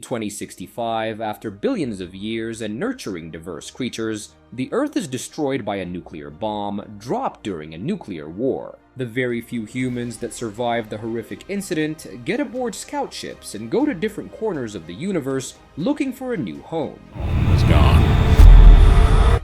In 2065, after billions of years and nurturing diverse creatures, the Earth is destroyed by a nuclear bomb dropped during a nuclear war. The very few humans that survive the horrific incident get aboard scout ships and go to different corners of the universe looking for a new home. It's gone.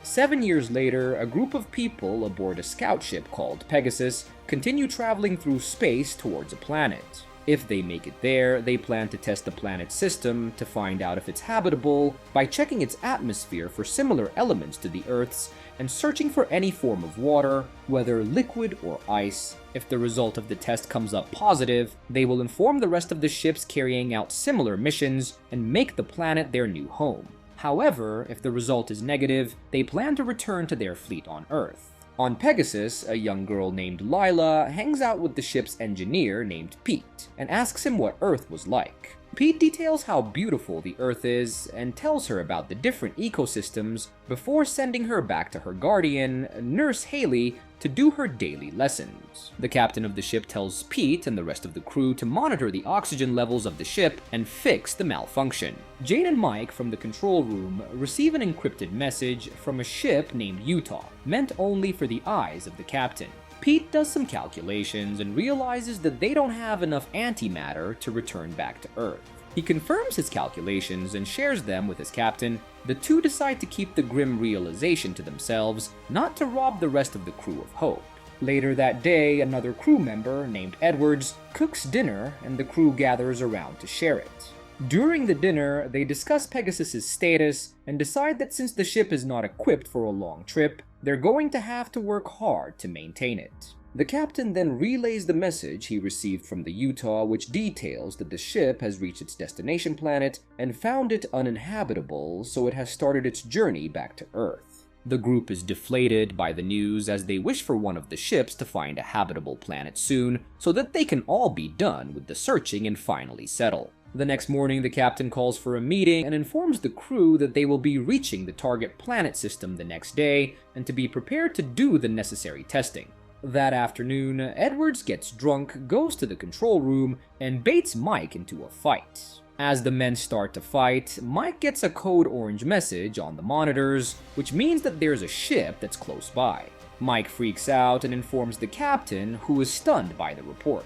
7 years later, a group of people aboard a scout ship called Pegasus continue traveling through space towards a planet. If they make it there, they plan to test the planet's system to find out if it's habitable by checking its atmosphere for similar elements to the Earth's and searching for any form of water, whether liquid or ice. If the result of the test comes up positive, they will inform the rest of the ships carrying out similar missions and make the planet their new home. However, if the result is negative, they plan to return to their fleet on Earth. On Pegasus, a young girl named Lila hangs out with the ship's engineer named Pete and asks him what Earth was like. Pete details how beautiful the Earth is and tells her about the different ecosystems before sending her back to her guardian, Nurse Haley, to do her daily lessons. The captain of the ship tells Pete and the rest of the crew to monitor the oxygen levels of the ship and fix the malfunction. Jane and Mike from the control room receive an encrypted message from a ship named Utah, meant only for the eyes of the captain. Pete does some calculations and realizes that they don't have enough antimatter to return back to Earth. He confirms his calculations and shares them with his captain. The two decide to keep the grim realization to themselves, not to rob the rest of the crew of hope. Later that day, another crew member named Edwards cooks dinner and the crew gathers around to share it. During the dinner, they discuss Pegasus's status and decide that since the ship is not equipped for a long trip, they're going to have to work hard to maintain it. The captain then relays the message he received from the Utah, which details that the ship has reached its destination planet and found it uninhabitable, so it has started its journey back to Earth. The group is deflated by the news as they wish for one of the ships to find a habitable planet soon, so that they can all be done with the searching and finally settle. The next morning, the captain calls for a meeting and informs the crew that they will be reaching the target planet system the next day and to be prepared to do the necessary testing. That afternoon, Edwards gets drunk, goes to the control room, and baits Mike into a fight. As the men start to fight, Mike gets a code orange message on the monitors, which means that there's a ship that's close by. Mike freaks out and informs the captain, who is stunned by the report.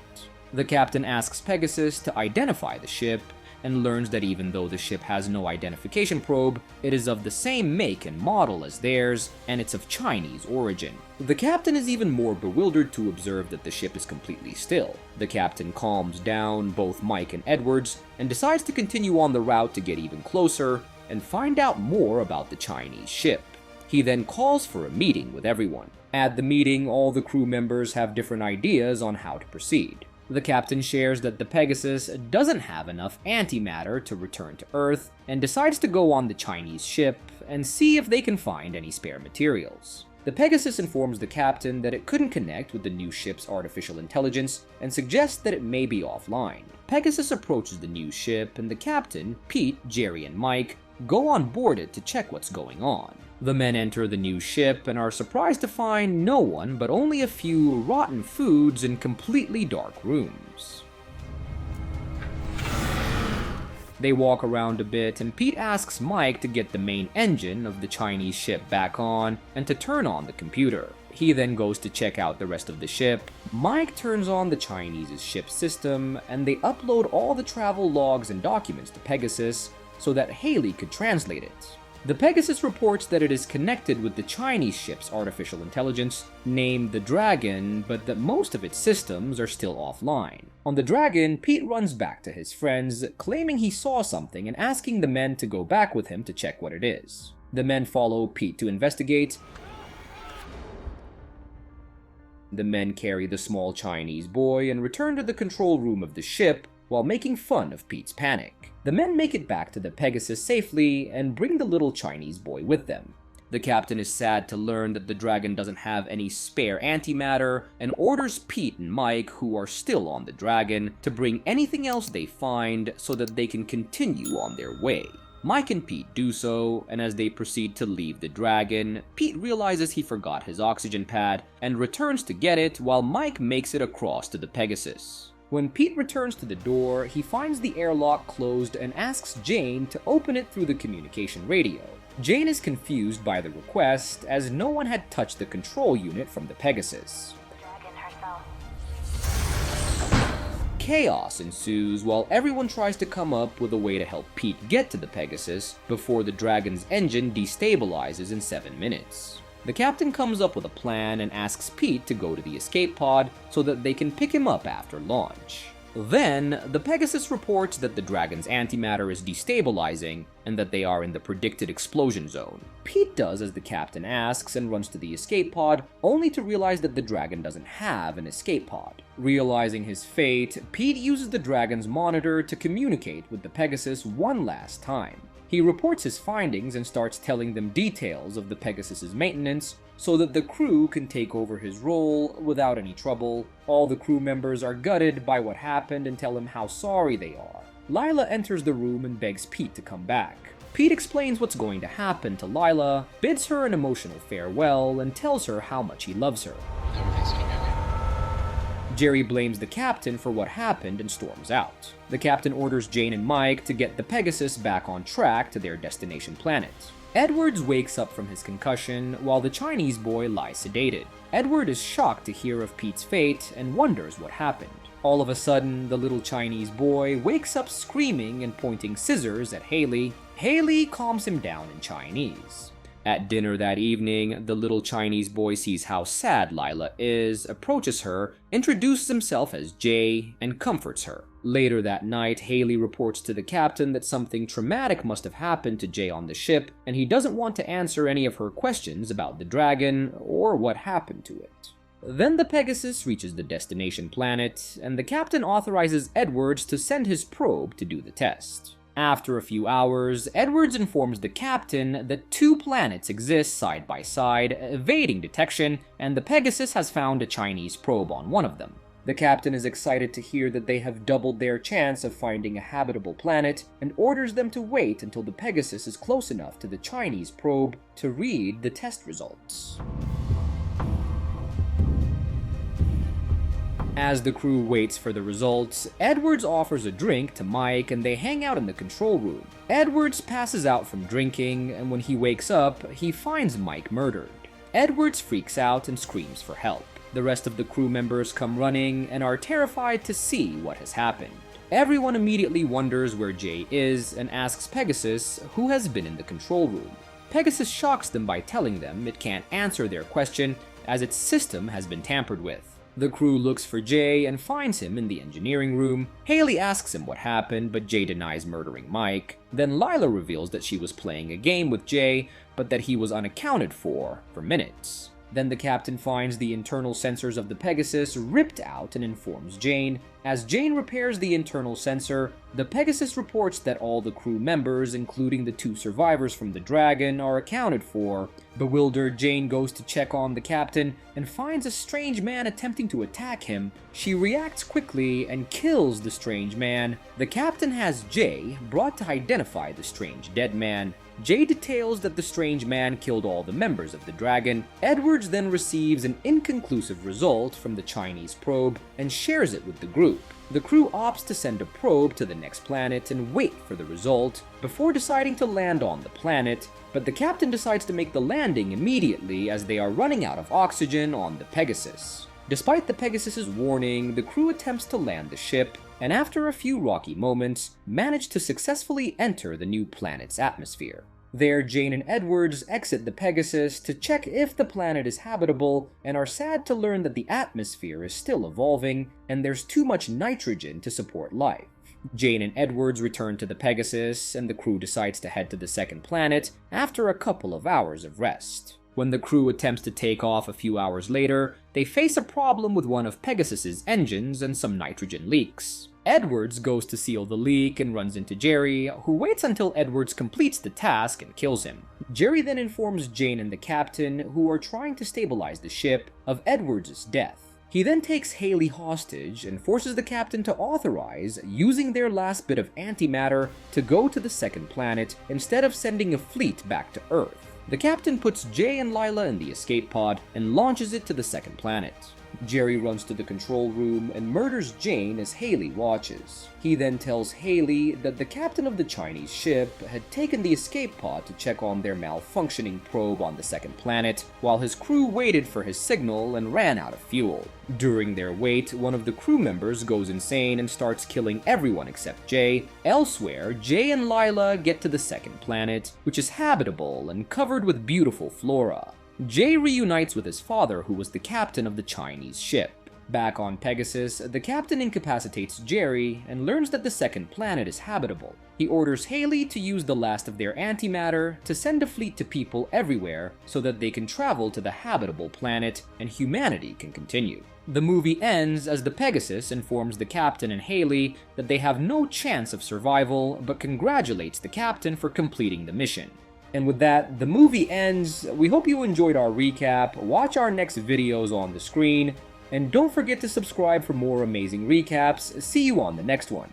The captain asks Pegasus to identify the ship, and learns that even though the ship has no identification probe, it is of the same make and model as theirs, and it's of Chinese origin. The captain is even more bewildered to observe that the ship is completely still. The captain calms down both Mike and Edwards, and decides to continue on the route to get even closer, and find out more about the Chinese ship. He then calls for a meeting with everyone. At the meeting, all the crew members have different ideas on how to proceed. The captain shares that the Pegasus doesn't have enough antimatter to return to Earth, and decides to go on the Chinese ship and see if they can find any spare materials. The Pegasus informs the captain that it couldn't connect with the new ship's artificial intelligence, and suggests that it may be offline. Pegasus approaches the new ship, and the captain, Pete, Jerry, and Mike go on board it to check what's going on. The men enter the new ship and are surprised to find no one but only a few rotten foods in completely dark rooms. They walk around a bit and Pete asks Mike to get the main engine of the Chinese ship back on and to turn on the computer. He then goes to check out the rest of the ship. Mike turns on the Chinese ship system and they upload all the travel logs and documents to Pegasus so that Haley could translate it. The Pegasus reports that it is connected with the Chinese ship's artificial intelligence, named the Dragon, but that most of its systems are still offline. On the Dragon, Pete runs back to his friends, claiming he saw something and asking the men to go back with him to check what it is. The men follow Pete to investigate. The men carry the small Chinese boy and return to the control room of the ship while making fun of Pete's panic. The men make it back to the Pegasus safely and bring the little Chinese boy with them. The captain is sad to learn that the Dragon doesn't have any spare antimatter and orders Pete and Mike, who are still on the Dragon, to bring anything else they find so that they can continue on their way. Mike and Pete do so, and as they proceed to leave the Dragon, Pete realizes he forgot his oxygen pad and returns to get it while Mike makes it across to the Pegasus. When Pete returns to the door, he finds the airlock closed and asks Jane to open it through the communication radio. Jane is confused by the request, as no one had touched the control unit from the Pegasus. Chaos ensues while everyone tries to come up with a way to help Pete get to the Pegasus before the Dragon's engine destabilizes in 7 minutes. The captain comes up with a plan and asks Pete to go to the escape pod so that they can pick him up after launch. Then, the Pegasus reports that the Dragon's antimatter is destabilizing and that they are in the predicted explosion zone. Pete does as the captain asks and runs to the escape pod, only to realize that the Dragon doesn't have an escape pod. Realizing his fate, Pete uses the Dragon's monitor to communicate with the Pegasus one last time. He reports his findings and starts telling them details of the Pegasus's maintenance so that the crew can take over his role without any trouble. All the crew members are gutted by what happened and tell him how sorry they are. Lila enters the room and begs Pete to come back. Pete explains what's going to happen to Lila, bids her an emotional farewell, and tells her how much he loves her. Everything's gonna be okay. Jerry blames the captain for what happened and storms out. The captain orders Jane and Mike to get the Pegasus back on track to their destination planet. Edwards wakes up from his concussion while the Chinese boy lies sedated. Edward is shocked to hear of Pete's fate and wonders what happened. All of a sudden, the little Chinese boy wakes up screaming and pointing scissors at Haley. Haley calms him down in Chinese. At dinner that evening, the little Chinese boy sees how sad Lila is, approaches her, introduces himself as Jay, and comforts her. Later that night, Haley reports to the captain that something traumatic must have happened to Jay on the ship, and he doesn't want to answer any of her questions about the dragon or what happened to it. Then the Pegasus reaches the destination planet, and the captain authorizes Edwards to send his probe to do the test. After a few hours, Edwards informs the captain that 2 planets exist side by side, evading detection, and the Pegasus has found a Chinese probe on one of them. The captain is excited to hear that they have doubled their chance of finding a habitable planet, and orders them to wait until the Pegasus is close enough to the Chinese probe to read the test results. As the crew waits for the results, Edwards offers a drink to Mike and they hang out in the control room. Edwards passes out from drinking, and when he wakes up, he finds Mike murdered. Edwards freaks out and screams for help. The rest of the crew members come running and are terrified to see what has happened. Everyone immediately wonders where Jay is and asks Pegasus who has been in the control room. Pegasus shocks them by telling them it can't answer their question as its system has been tampered with. The crew looks for Jay and finds him in the engineering room. Haley asks him what happened, but Jay denies murdering Mike. Then Lila reveals that she was playing a game with Jay, but that he was unaccounted for minutes. Then the captain finds the internal sensors of the Pegasus ripped out and informs Jane. As Jane repairs the internal sensor, the Pegasus reports that all the crew members, including the 2 survivors from the Dragon, are accounted for. Bewildered, Jane goes to check on the captain and finds a strange man attempting to attack him. She reacts quickly and kills the strange man. The captain has Jay brought to identify the strange dead man. Jay details that the strange man killed all the members of the Dragon. Edwards then receives an inconclusive result from the Chinese probe and shares it with the group. The crew opts to send a probe to the next planet and wait for the result before deciding to land on the planet, but the captain decides to make the landing immediately as they are running out of oxygen on the Pegasus. Despite the Pegasus's warning, the crew attempts to land the ship, and after a few rocky moments, manage to successfully enter the new planet's atmosphere. There, Jane and Edwards exit the Pegasus to check if the planet is habitable, and are sad to learn that the atmosphere is still evolving, and there's too much nitrogen to support life. Jane and Edwards return to the Pegasus, and the crew decides to head to the second planet after a couple of hours of rest. When the crew attempts to take off a few hours later, they face a problem with one of Pegasus's engines and some nitrogen leaks. Edwards goes to seal the leak and runs into Jerry, who waits until Edwards completes the task and kills him. Jerry then informs Jane and the captain, who are trying to stabilize the ship, of Edwards' death. He then takes Haley hostage and forces the captain to authorize using their last bit of antimatter to go to the second planet instead of sending a fleet back to Earth. The captain puts Jay and Lila in the escape pod and launches it to the second planet. Jerry runs to the control room and murders Jane as Haley watches. He then tells Haley that the captain of the Chinese ship had taken the escape pod to check on their malfunctioning probe on the second planet, while his crew waited for his signal and ran out of fuel. During their wait, one of the crew members goes insane and starts killing everyone except Jay. Elsewhere, Jay and Lila get to the second planet, which is habitable and covered with beautiful flora. Jay reunites with his father, who was the captain of the Chinese ship. Back on Pegasus, the captain incapacitates Jerry and learns that the second planet is habitable. He orders Haley to use the last of their antimatter to send a fleet to people everywhere so that they can travel to the habitable planet and humanity can continue. The movie ends as the Pegasus informs the captain and Haley that they have no chance of survival, but congratulates the captain for completing the mission. And with that, the movie ends. We hope you enjoyed our recap. Watch our next videos on the screen, and don't forget to subscribe for more amazing recaps. See you on the next one.